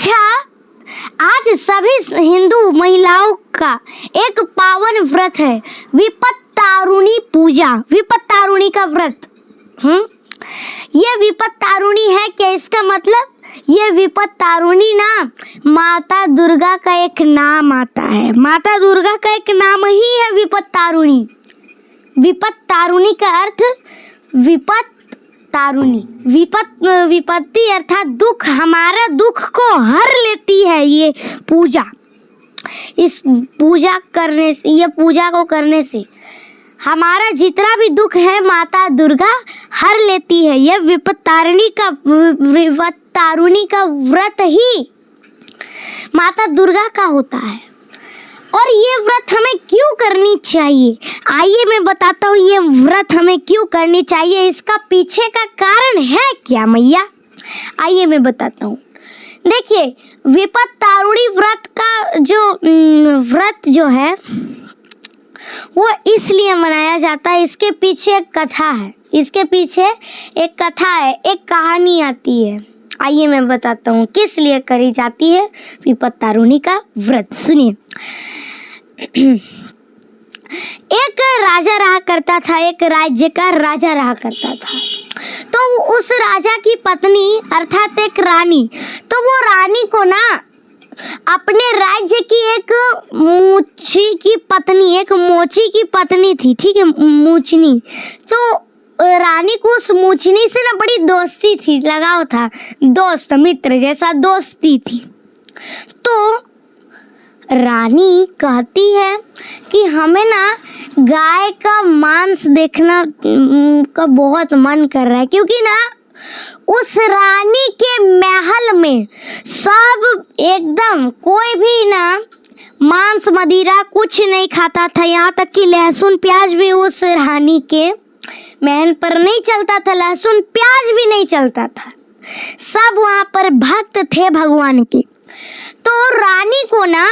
अच्छा, आज सभी हिंदू महिलाओं का एक पावन व्रत है, विपत्तारुणी पूजा, विपत्तारुणी का व्रत। ये विपत्तारुणी है क्या? इसका मतलब ये विपत्तारुणी ना माता दुर्गा का एक नाम आता है, माता दुर्गा का एक नाम ही है विपत्तारुणी। विपत्तारुणी का अर्थ विपत्तारुणी, विपत्ति अर्थात दुख, हमारा दुख को हर लेती है ये पूजा। इस पूजा करने से, ये पूजा को करने से हमारा जितना भी दुख है माता दुर्गा हर लेती है। यह विपत्तारुणी का व्रत ही माता दुर्गा का होता है। और ये व्रत हमें क्यों करनी चाहिए? आइए मैं बताता हूँ ये व्रत हमें क्यों करनी चाहिए, इसका पीछे का कारण है क्या मैया? आइए मैं बताता हूँ। देखिए, विपत्तारुणी व्रत का व्रत जो है वो इसलिए मनाया जाता है, इसके पीछे एक कथा है, इसके पीछे एक कथा है, एक कहानी आती है। आइए मैं बताता हूँ किस लिए करी जाती है विपत्तारुणी का व्रत। सुनिए। एक राजा रहा करता था, एक राज्य का राजा रहा करता था। तो उस राजा की पत्नी अर्थात एक रानी, तो वो रानी को ना अपने राज्य की एक मूची की पत्नी, एक मोची की पत्नी थी, ठीक है, मूचनी। तो रानी को उस मूचनी से ना बड़ी दोस्ती थी, लगाव था, दोस्त मित्र जैसा दोस्ती थी। तो रानी कहती है कि हमें ना गाय का मांस देखना का बहुत मन कर रहा है, क्योंकि ना उस रानी के महल में सब एकदम कोई भी ना मांस मदिरा कुछ नहीं खाता था, यहाँ तक कि लहसुन प्याज भी उस रानी के महल पर नहीं चलता था, लहसुन प्याज भी नहीं चलता था। सब वहाँ पर भक्त थे भगवान के। तो रानी को ना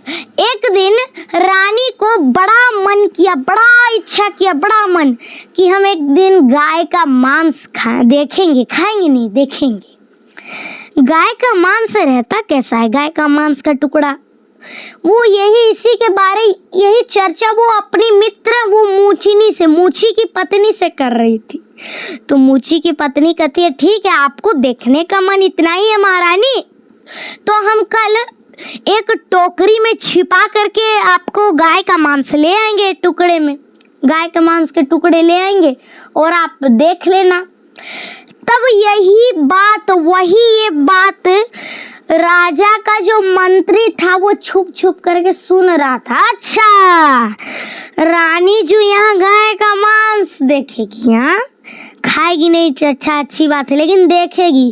एक दिन रानी को बड़ा मन किया, बड़ा इच्छा किया, बड़ा मन कि हम एक दिन गाय का मांस देखेंगे, खाएंगे नहीं, देखेंगे गाय का मांस रहता कैसा है, गाय का मांस का टुकड़ा। वो यही इसी के बारे यही चर्चा वो अपनी मित्र वो मूचिनी से, मूची की पत्नी से कर रही थी। तो मूची की पत्नी कहती है ठीक है, आपको देखने का मन इतना ही है महारानी, तो हम कल एक टोकरी में छिपा करके आपको गाय का मांस ले आएंगे, टुकड़े में गाय का मांस के टुकड़े ले आएंगे और आप देख लेना। तब यही बात, ये बात राजा का जो मंत्री था वो छुप छुप करके सुन रहा था। अच्छा, रानी जो यहाँ गाय का मांस देखेगी, यहाँ खाएगी नहीं, अच्छा अच्छी बात है, लेकिन देखेगी,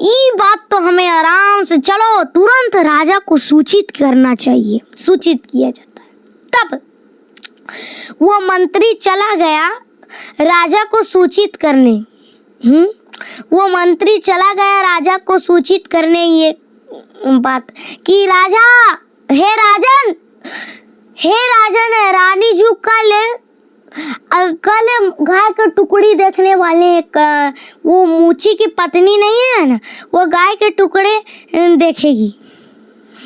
ये बात तो हमें आराम से, चलो तुरंत राजा को सूचित करना चाहिए। सूचित किया जाता है। तब वो मंत्री चला गया राजा को सूचित करने। वो मंत्री चला गया राजा को सूचित करने ये बात कि राजा, हे राजन, रानी जी कल गाय का टुकड़ी देखने वाले, वो मूची की पत्नी नहीं है ना, वो गाय के टुकड़े देखेगी।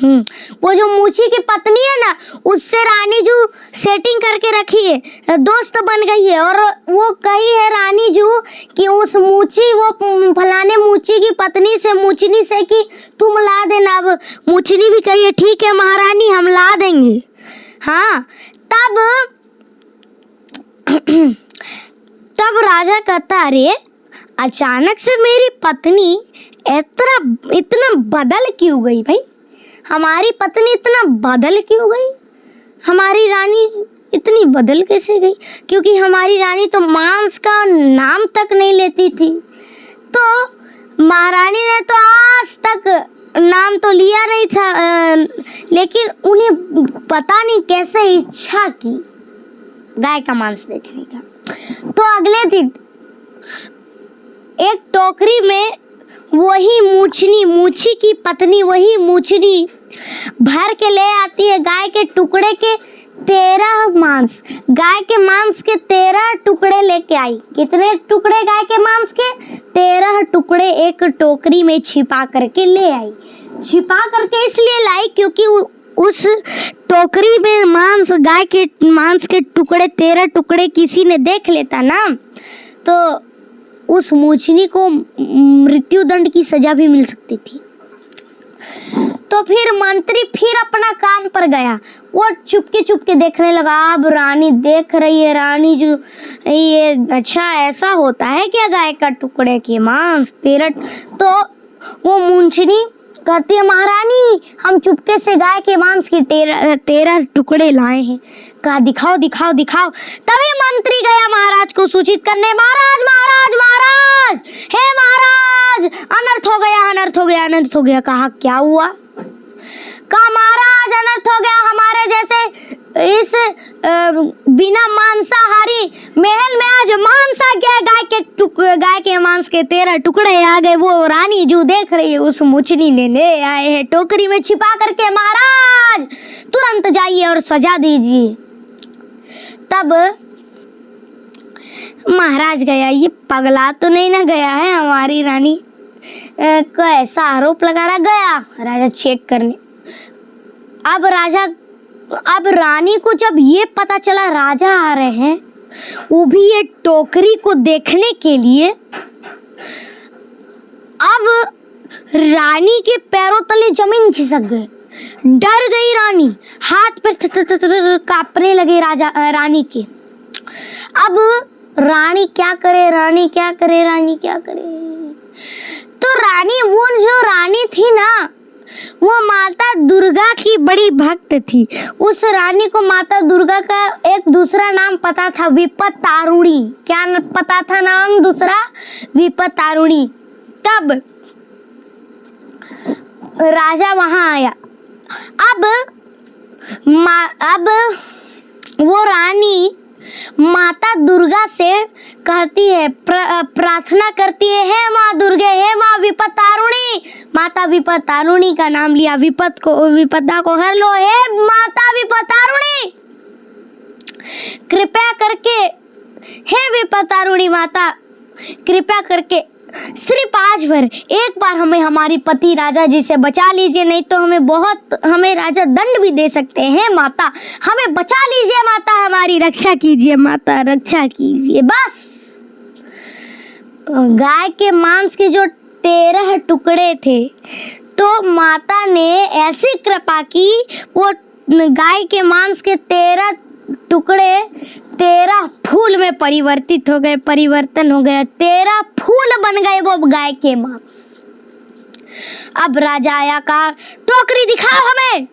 वो जो मूची की पत्नी है ना, उससे रानी जू सेटिंग करके रखी है, दोस्त बन गई है, और वो कही है रानी जू कि उस मूची, वो फलाने मूची की पत्नी से, मूचनी से कि तुम ला देना। अब मूचनी भी कही है ठीक है महारानी, हम ला देंगे। हाँ, तब राजा कहता अरे अचानक से मेरी पत्नी इतना बदल क्यों गई भाई, हमारी पत्नी इतना बदल क्यों गई, हमारी रानी इतनी बदल कैसे गई? क्योंकि हमारी रानी तो मांस का नाम तक नहीं लेती थी। तो महारानी ने तो आज तक नाम तो लिया नहीं था, लेकिन उन्हें पता नहीं कैसे इच्छा की गाय का मांस देखने का। तो अगले दिन एक टोकरी में वही मूची की पत्नी, वही मूचनी भर के ले आती है गाय के टुकड़े के 13 मांस, गाय के मांस के 13 टुकड़े लेके आई। कितने टुकड़े गाय के मांस के? 13 टुकड़े एक टोकरी में छिपा करके ले आई। छिपा करके इसलिए लाई क्योंकि उस टोकरी में मांस, गाय के मांस के टुकड़े, 13 टुकड़े किसी ने देख लेता ना, तो उस मूर्छनी को मृत्युदंड की सजा भी मिल सकती थी। तो फिर मंत्री फिर अपना काम पर गया। वो चुपके देखने लगा। अब रानी देख रही है, रानी जो ये अच्छा ऐसा होता है क्या, गाय का टुकड़े के मांस 13। तो वो मूंछनी कहती है, महारानी हम चुपके से गाय के मांस की 13 टुकड़े लाए हैं। कहा दिखाओ दिखाओ दिखाओ। तभी मंत्री गया महाराज को सूचित करने, महाराज महाराज महाराज, हे महाराज अनर्थ हो गया अनर्थ हो गया अनर्थ हो गया। कहा क्या हुआ? कहा महाराज अनर्थ हो गया, हमारे जैसे इस बिना मांसाहारी महल में आज मांस आ गया, गाय के मांस के 13 टुकड़े आ गए। वो रानी जो देख रही है उस मुचनी ने ले आए हैं टोकरी में छिपा करके, महाराज तुरंत जाइए और सजा दीजिए। तब महाराज गया, ये पगला तो नहीं ना गया है हमारी रानी को ऐसा आरोप लगा रहा। गया राजा चेक करने। अब रानी को जब ये पता चला राजा आ रहे हैं, वो भी ये टोकरी को देखने के लिए, अब रानी के पैरों तले जमीन खिसक गए। डर गई रानी, हाथ पैर कांपने लगे रानी के। अब रानी क्या करे, रानी क्या करे, रानी क्या करे? तो रानी, वो जो रानी थी ना, वो माता दुर्गा की बड़ी भक्त थी। उस रानी को माता दुर्गा का एक दूसरा नाम पता था, विपत्तारुणी। क्या पता था नाम दूसरा? विपत्तारुणी। तब राजा वहां आया। अब वो रानी माता दुर्गा से कहती है, प्रार्थना करती है, हे माँ दुर्गे, हे माँ विपत्तारुणी। माता विपत्तारुणी का नाम लिया, विपदा को हर लो, हे माता विपत्तारुणी कृपया करके, हे विपत्तारुणी माता कृपया करके सिर्फ आज भर एक बार हमें हमारी पति राजा जी से बचा लीजिए, नहीं तो हमें राजा दंड भी दे सकते हैं। माता हमें बचा लीजिए, माता हमारी रक्षा कीजिए, माता रक्षा कीजिए। बस गाय के मांस के जो 13 टुकड़े थे, तो माता ने ऐसी कृपा की, वो गाय के मांस के 13 टुकड़े 13 फूल में परिवर्तन हो गया। 13 फूल बन गए वो गाय के मांस। अब राजा आया, कहा टोकरी दिखाओ हमें।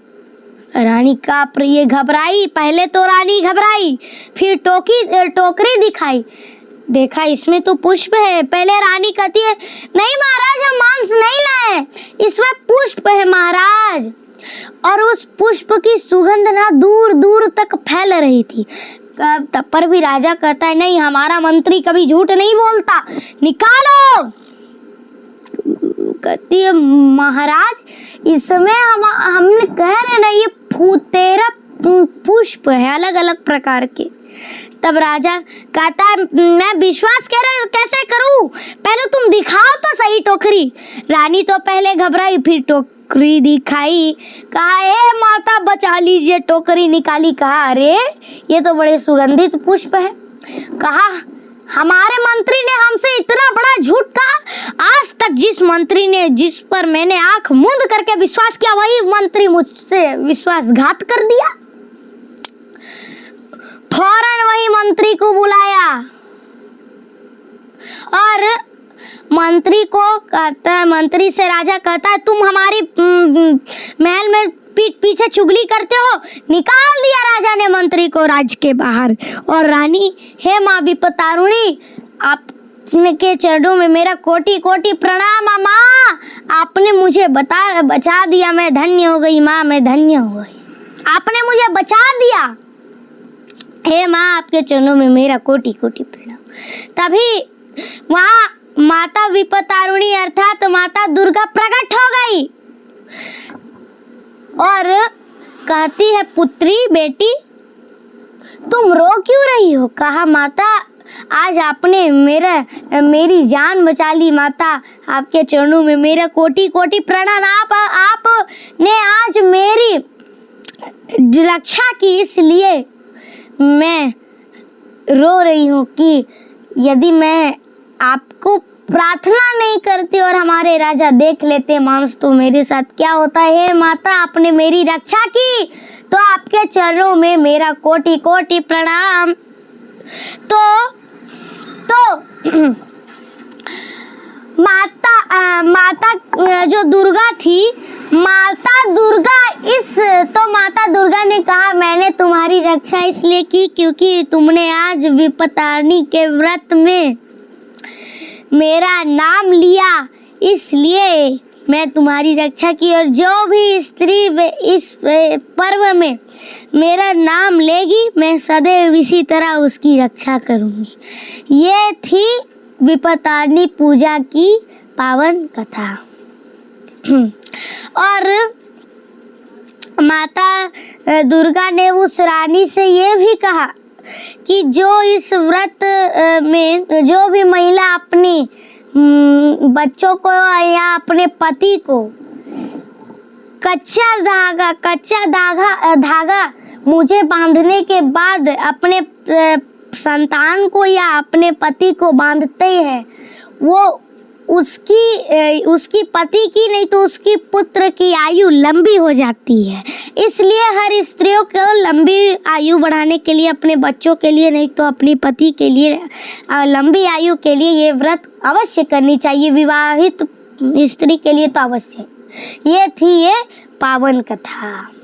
रानी का ये घबराई, पहले तो रानी घबराई, फिर टोकरी दिखाई, देखा इसमें तो पुष्प है। पहले रानी कहती है, नहीं महाराज हम मांस नहीं लाए, इसमें पुष्प है महाराज। और उस पुष्प की सुगंध ना दूर दूर तक फैल रही थी। तब पर भी राजा कहता है, नहीं हमारा मंत्री कभी झूठ नहीं बोलता, निकालो। कहती है, महाराज इसमें हमने कह रहे ना, ये 13 पुष्प है अलग अलग प्रकार के। तब राजा कहता है, मैं विश्वास कैसे करूं, पहले तुम दिखाओ तो सही टोकरी। रानी तो पहले घबराई, फिर टोकरी दिखाई, कहा हे माता बचा लीजिए। टोकरी निकाली, कहा अरे ये तो बड़े सुगंधित पुष्प है। कहा हमारे मंत्री ने हमसे इतना बड़ा झूठ कहा, आज तक जिस पर मैंने आंख मूंद करके विश्वास किया, वही मंत्री मुझसे विश्वासघात कर दिया। फौरन वही मंत्री को बुलाया और मंत्री से राजा कहता है, तुम हमारी महल में पीठ पीछे चुगली करते हो। निकाल दिया राजा ने मंत्री को राज के बाहर। और रानी, हे माँ विपत्तारुणी, आपके चरणों में मेरा कोटि कोटि प्रणाम। माँ आपने मुझे बचा दिया, मैं धन्य हो गई माँ, मैं धन्य हो गई, आपने मुझे बचा दिया। हे माँ आपके चरणों में मेरा कोटि कोटि प्रणाम। तभी वहाँ माता विपत्तारुणी अर्थात माता दुर्गा प्रकट हो गई और कहती है, पुत्री बेटी तुम रो क्यों रही हो? कहा माता आज आपने मेरी जान बचा ली, माता आपके चरणों में मेरा कोटि कोटि प्रणाम। आप रक्षा की, इसलिए मैं रो रही हूँ कि यदि मैं आपको प्रार्थना नहीं करती और हमारे राजा देख लेते मांस तो मेरे साथ क्या होता है। हे माता, आपने मेरी रक्षा की तो आपके चरणों में मेरा कोटि कोटि प्रणाम। तो माता जो दुर्गा थी, माता दुर्गा ने कहा मैंने तुम्हारी रक्षा इसलिए की क्योंकि तुमने आज विपत्तारिणी के व्रत में मेरा नाम लिया, इसलिए मैं तुम्हारी रक्षा की। और जो भी स्त्री इस पर्व में मेरा नाम लेगी मैं सदैव इसी तरह उसकी रक्षा करूंगी। ये थी विपत्तारिणी पूजा की पावन कथा। और माता दुर्गा ने उस रानी से ये भी कहा कि जो इस व्रत में जो भी महिला अपनी बच्चों को या अपने पति को कच्चा धागा मुझे बांधने के बाद अपने संतान को या अपने पति को बांधते हैं, वो उसकी पति की नहीं तो उसकी पुत्र की आयु लंबी हो जाती है। इसलिए हर स्त्रियों को लंबी आयु बढ़ाने के लिए, अपने बच्चों के लिए नहीं तो अपनी पति के लिए लंबी आयु के लिए ये व्रत अवश्य करनी चाहिए। विवाहित स्त्री के लिए तो अवश्य। ये थी ये पावन कथा।